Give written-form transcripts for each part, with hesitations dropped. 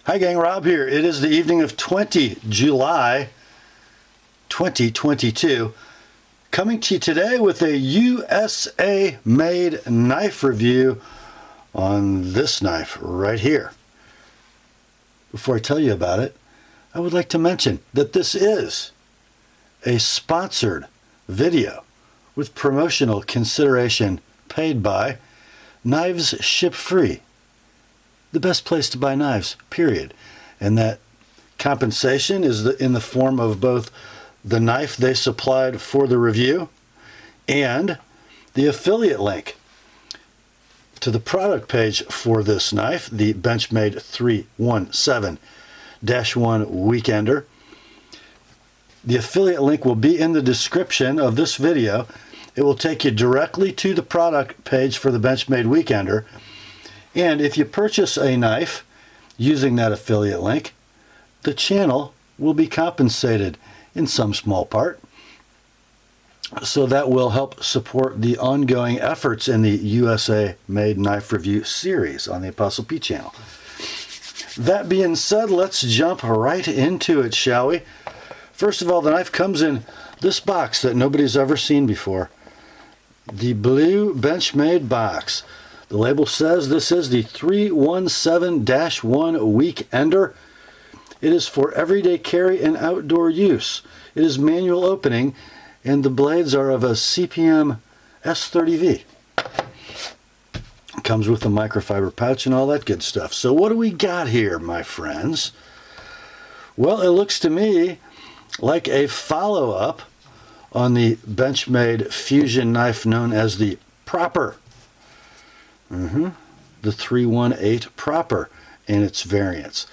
Hi gang, Rob here. It is the evening of July 2022. Coming to you today with a USA made knife review on this knife right here. Before I tell you about it, I would like to mention that this is a sponsored video with promotional consideration paid by KnivesShipFree. The best place to buy knives, period. And that compensation is in the form of both the knife they supplied for the review and the affiliate link to the product page for this knife, the Benchmade 317-1 Weekender. The affiliate link will be in the description of this video. It will take you directly to the product page for the Benchmade Weekender. And if you purchase a knife using that affiliate link, the channel will be compensated in some small part. So that will help support the ongoing efforts in the USA Made Knife Review series on the TheApostleP channel. That being said, let's jump right into it, shall we? First of all, the knife comes in this box that nobody's ever seen before. The blue Benchmade box. The label says this is the 317-1 Weekender. It is for everyday carry and outdoor use. It is manual opening, and the blades are of a CPM S30V. It comes with a microfiber pouch and all that good stuff. So what do we got here, my friends? Well, it looks to me like a follow-up on the Benchmade fusion knife known as the Proper. The 318 Proper in its variants.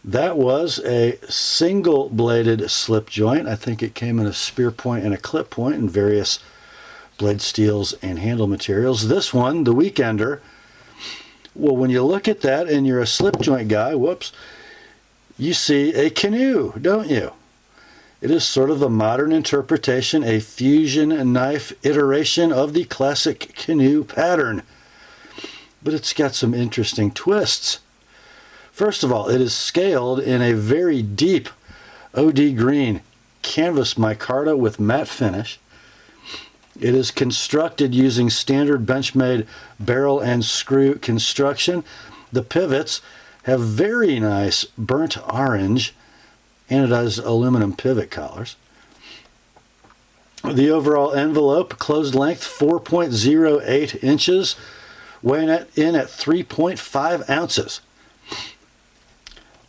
That was a single bladed slip joint. I think it came in a spear point and a clip point in various blade steels and handle materials. This one, the Weekender, well, when you look at that and you're a slip joint guy, whoops, you see a canoe, don't you? It is sort of a modern interpretation, a fusion knife iteration of the classic canoe pattern. But it's got some interesting twists. First of all, it is scaled in a very deep OD green canvas micarta with matte finish. It is constructed using standard Benchmade barrel and screw construction. The pivots have very nice burnt orange anodized aluminum pivot collars. The overall envelope, closed length 4.08 inches, weighing it in at 3.5 ounces.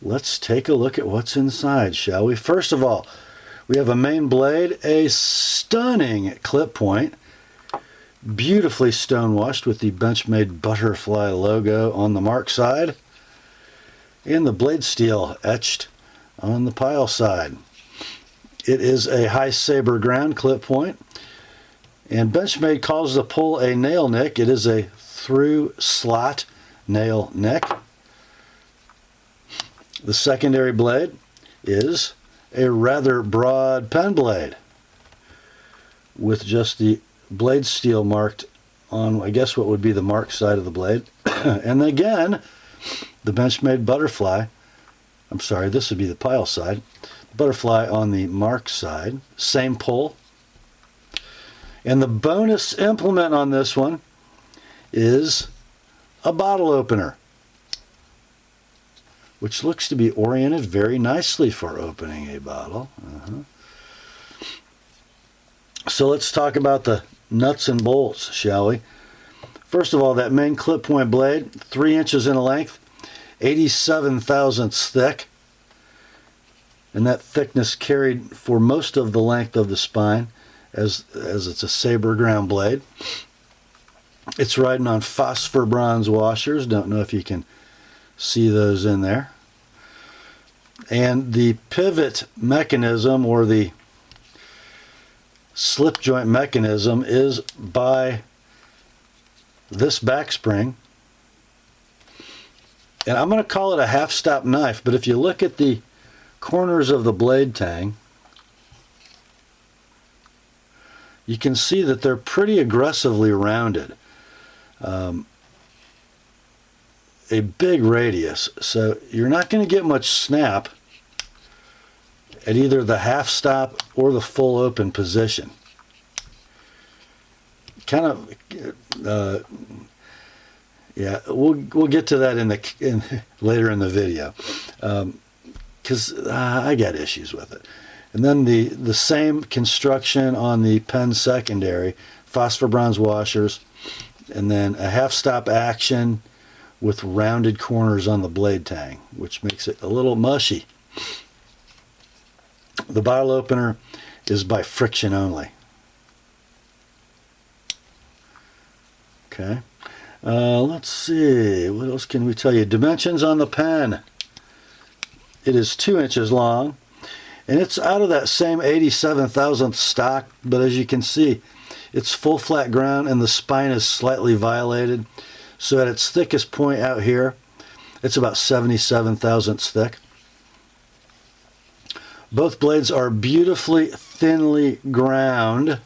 Let's take a look at what's inside, shall we? First of all, we have a main blade, a stunning clip point, beautifully stonewashed with the Benchmade butterfly logo on the mark side, and the blade steel etched on the pile side. It is a high saber ground clip point, and Benchmade calls the pull a nail nick. It is a through slot nail nick. The secondary blade is a rather broad pen blade with just the blade steel marked on, I guess, what would be the mark side of the blade. And again, the Benchmade butterfly, I'm sorry, this would be the pile side, butterfly on the mark side, same pull. And the bonus implement on this one is a bottle opener, which looks to be oriented very nicely for opening a bottle. So let's talk about the nuts and bolts, shall we? First of all, that main clip point blade, 3 inches in length, 87 thousandths thick, and that thickness carried for most of the length of the spine as it's a saber ground blade. It's riding on phosphor bronze washers. Don't know if you can see those in there. And the pivot mechanism, or the slip joint mechanism, is by this back spring. And I'm going to call it a half-stop knife, but if you look at the corners of the blade tang, you can see that they're pretty aggressively rounded. a big radius, so you're not going to get much snap at either the half stop or the full open position. Kind of, yeah, we'll get to that later in the video, because I got issues with it. And then the same construction on the Penn secondary, phosphor bronze washers, and then a half stop action with rounded corners on the blade tang, which makes it a little mushy. The bottle opener is by friction only. Okay. Let's see, what else can we tell you? Dimensions on the pen. It is 2 inches long, and it's out of that same 87 thousandth stock, but as you can see, it's full flat ground and the spine is slightly violated. So at its thickest point out here, it's about 77 thousandths thick. Both blades are beautifully thinly ground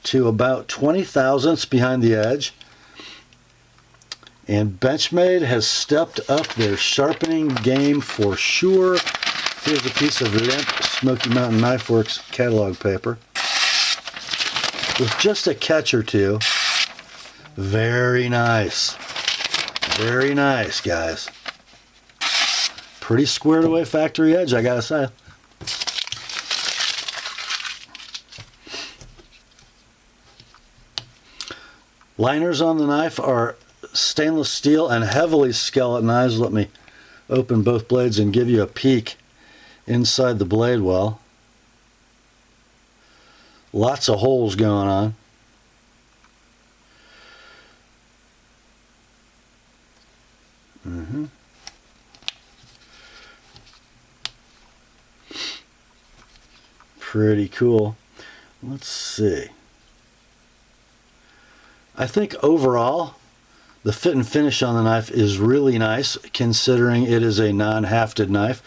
to about 20 thousandths behind the edge. And Benchmade has stepped up their sharpening game for sure. Here's a piece of limp Smoky Mountain Knife Works catalog paper with just a catch or two. Very nice. Very nice, guys. Pretty squared away factory edge, I gotta say. Liners on the knife are stainless steel and heavily skeletonized. Let me open both blades and give you a peek inside the blade well. Lots of holes going on. Pretty cool. Let's see. I think overall the fit and finish on the knife is really nice, considering it is a non-hafted knife.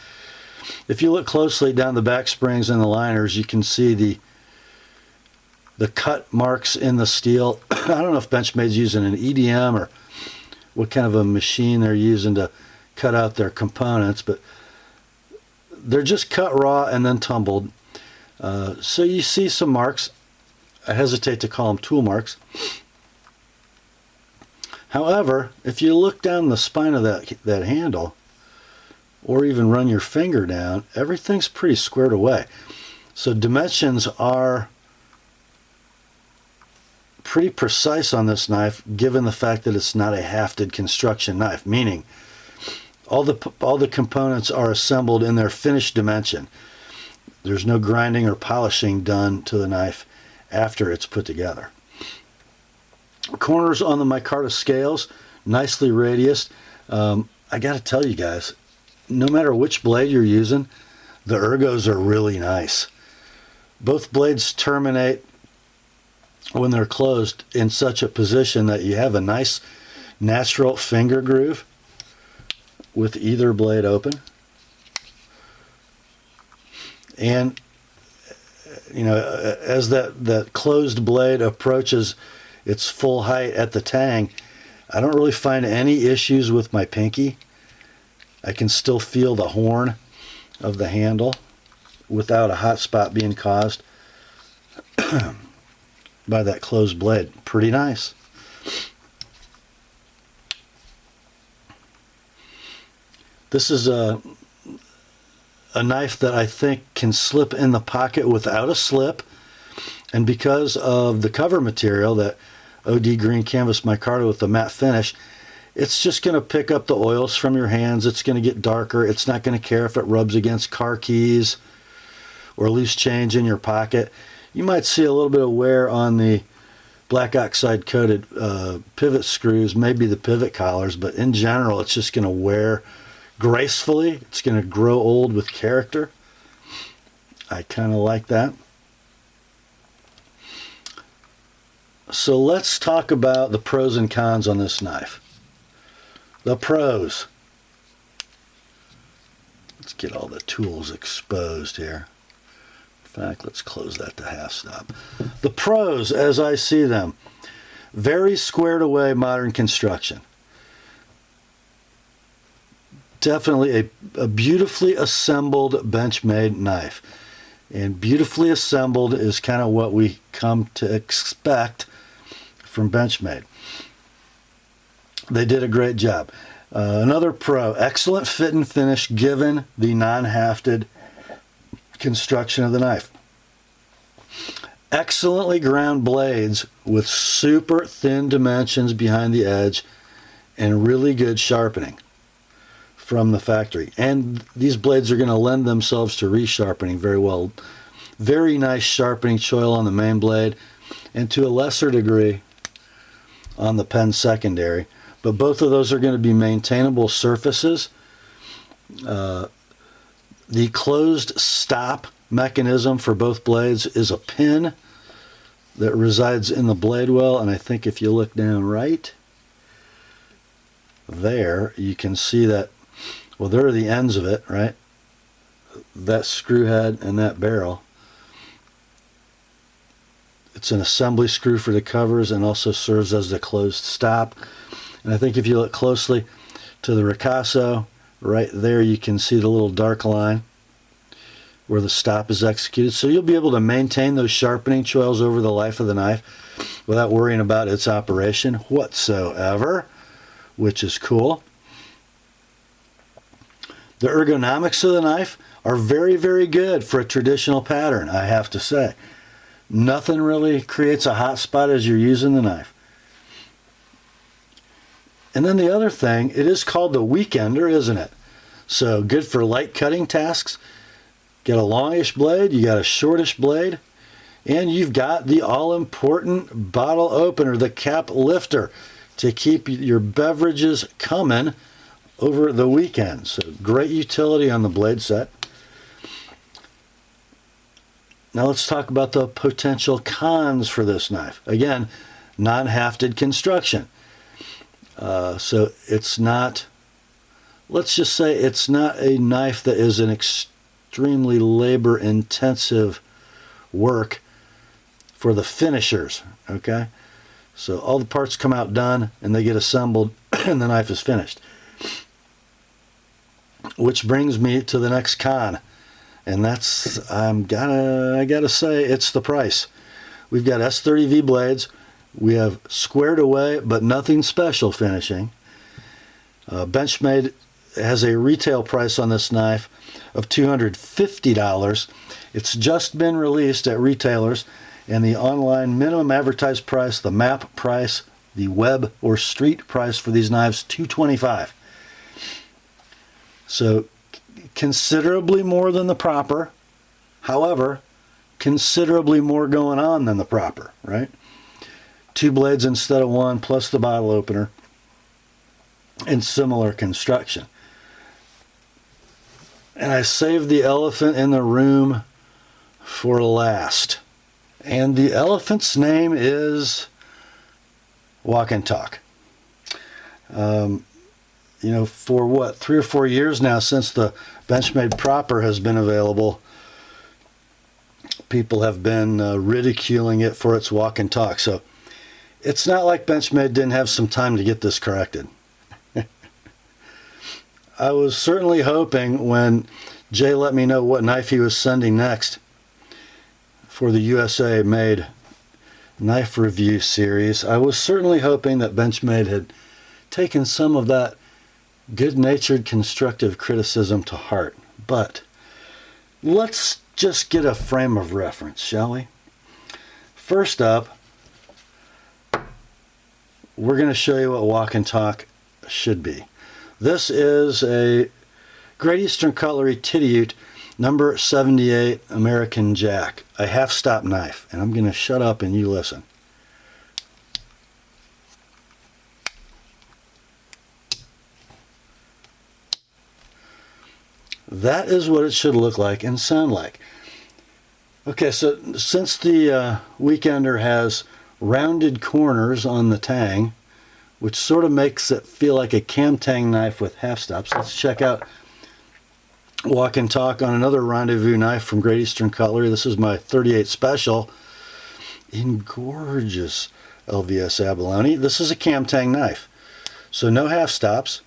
If you look closely down the back springs and the liners, you can see the cut marks in the steel. I don't know if Benchmade's using an EDM or what kind of a machine they're using to cut out their components, but they're just cut raw and then tumbled. So you see some marks. I hesitate to call them tool marks. However, if you look down the spine of that handle, or even run your finger down, everything's pretty squared away. So dimensions are pretty precise on this knife, given the fact that it's not a hafted construction knife, meaning all the components are assembled in their finished dimension. There's no grinding or polishing done to the knife after it's put together. Corners on the micarta scales, nicely radiused. I got to tell you guys, no matter which blade you're using, the ergos are really nice. Both blades terminate when they're closed in such a position that you have a nice natural finger groove with either blade open. And you know, as that closed blade approaches its full height at the tang, I don't really find any issues with my pinky. I can still feel the horn of the handle without a hot spot being caused by that closed blade. Pretty nice. This is a knife that I think can slip in the pocket without a slip, and because of the cover material, that OD green canvas micarta with the matte finish, it's just going to pick up the oils from your hands. It's going to get darker. It's not going to care if it rubs against car keys or loose change in your pocket. You might see a little bit of wear on the black oxide coated pivot screws, maybe the pivot collars, but in general it's just going to wear gracefully. It's going to grow old with character. I kind of like that. So let's talk about the pros and cons on this knife. The pros. Let's get all the tools exposed here. In fact, let's close that to half stop. The pros, as I see them: very squared away modern construction. definitely a beautifully assembled Benchmade knife. And beautifully assembled is kind of what we come to expect from Benchmade. They did a great job. Another pro, excellent fit and finish given the non-hafted construction of the knife. Excellently ground blades with super thin dimensions behind the edge and really good sharpening from the factory. And these blades are going to lend themselves to resharpening very well. Very nice sharpening choil on the main blade, and to a lesser degree on the pen secondary. But both of those are going to be maintainable surfaces. The closed stop mechanism for both blades is a pin that resides in the blade well, and I think if you look down right there, you can see that, well, there are the ends of it, right? That screw head and that barrel. It's an assembly screw for the covers and also serves as the closed stop. And I think if you look closely to the ricasso, right there you can see the little dark line where the stop is executed. So you'll be able to maintain those sharpening choils over the life of the knife without worrying about its operation whatsoever, which is cool. The ergonomics of the knife are very, very good for a traditional pattern, I have to say. Nothing really creates a hot spot as you're using the knife. And then the other thing, it is called the Weekender, isn't it? So good for light cutting tasks. Get a longish blade, you got a shortish blade, and you've got the all-important bottle opener, the cap lifter, to keep your beverages coming over the weekend. So great utility on the blade set. Now let's talk about the potential cons for this knife. Again, non-hafted construction. So it's not, let's just say it's not a knife that is an extremely labor-intensive work for the finishers, okay? So all the parts come out done and they get assembled and the knife is finished. Which brings me to the next con, and that's, I gotta say, it's the price. We've got S30V blades. We have squared away but nothing special finishing. Benchmade has a retail price on this knife of $250. It's just been released at retailers, and the online minimum advertised price, the MAP price, the web or street price for these knives, $225. So considerably more than the proper. However, considerably more going on than the proper, right? 2 blades instead of 1, plus the bottle opener, and similar construction. And I saved the elephant in the room for last. And the elephant's name is Walk and Talk. You know, for what, 3 or 4 years now since the Benchmade proper has been available, people have been ridiculing it for its walk and talk. So it's not like Benchmade didn't have some time to get this corrected. I was certainly hoping when Jay let me know what knife he was sending next for the USA Made knife review series, I was certainly hoping that Benchmade had taken some of that good-natured constructive criticism to heart. But let's just get a frame of reference, shall we? First up, we're going to show you what Walk and Talk should be. This is a Great Eastern Cutlery Titiute number 78 American Jack, a half-stop knife. And I'm going to shut up and you listen. That is what it should look like and sound like. Okay, so since the Weekender has rounded corners on the tang, which sort of makes it feel like a cam tang knife with half stops, let's check out Walk and Talk on another Rendezvous knife from Great Eastern Cutlery. This is my 38 Special in gorgeous LVS abalone. This is a cam tang knife, so no half stops.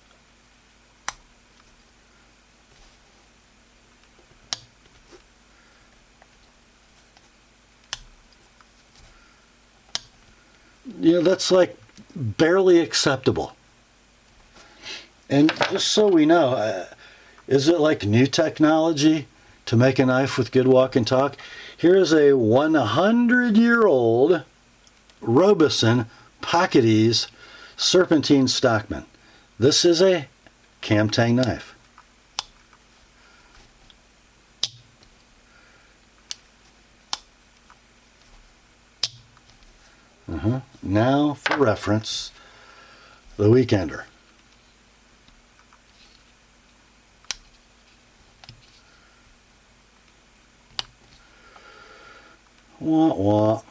that's like barely acceptable. And just so we know, is it like new technology to make a knife with good walk and talk? Here is a 100-year-old Robeson Pocket Ease Serpentine Stockman. This is a cam tang knife. Now for reference, the Weekender. Wah, wah.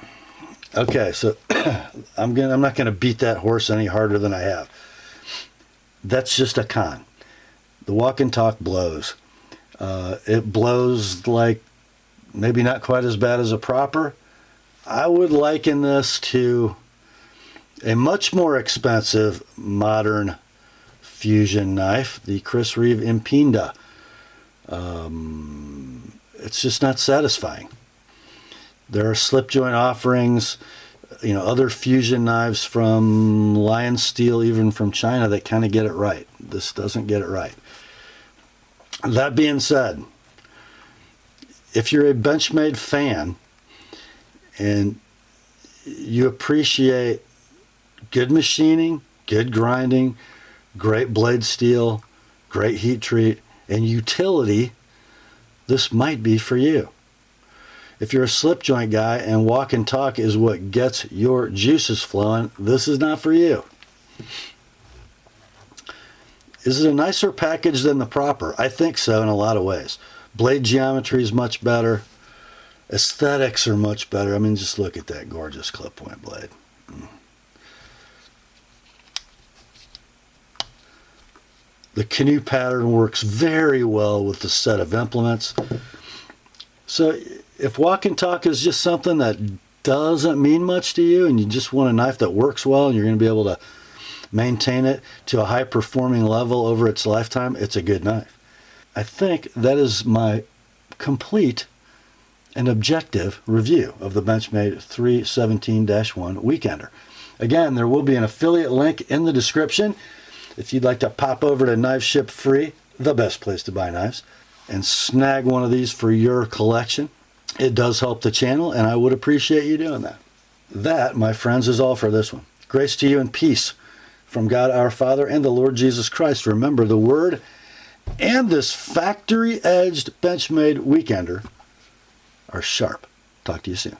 Okay, so I'm not going to beat that horse any harder than I have. That's just a con. The walk and talk blows. It blows like maybe not quite as bad as a proper. I would liken this to a much more expensive modern fusion knife, the Chris Reeve Impinda. It's just not satisfying. There are slip joint offerings, other fusion knives from Lion Steel, even from China, that kind of get it right. This doesn't get it right. That being said, if you're a Benchmade fan and you appreciate good machining, good grinding, great blade steel, great heat treat, and utility, this might be for you. If you're a slip joint guy and walk and talk is what gets your juices flowing, this is not for you. Is it a nicer package than the proper? I think so in a lot of ways. Blade geometry is much better. Aesthetics are much better. I mean, just look at that gorgeous clip point blade. The canoe pattern works very well with the set of implements. So if walk and talk is just something that doesn't mean much to you and you just want a knife that works well and you're going to be able to maintain it to a high performing level over its lifetime, it's a good knife. I think that is my complete and objective review of the Benchmade 317-1 Weekender. Again, there will be an affiliate link in the description if you'd like to pop over to KnivesShipFree, the best place to buy knives, and snag one of these for your collection. It does help the channel, and I would appreciate you doing that. That, my friends, is all for this one. Grace to you and peace from God our Father and the Lord Jesus Christ. Remember, the Word and this factory-edged Benchmade Weekender are sharp. Talk to you soon.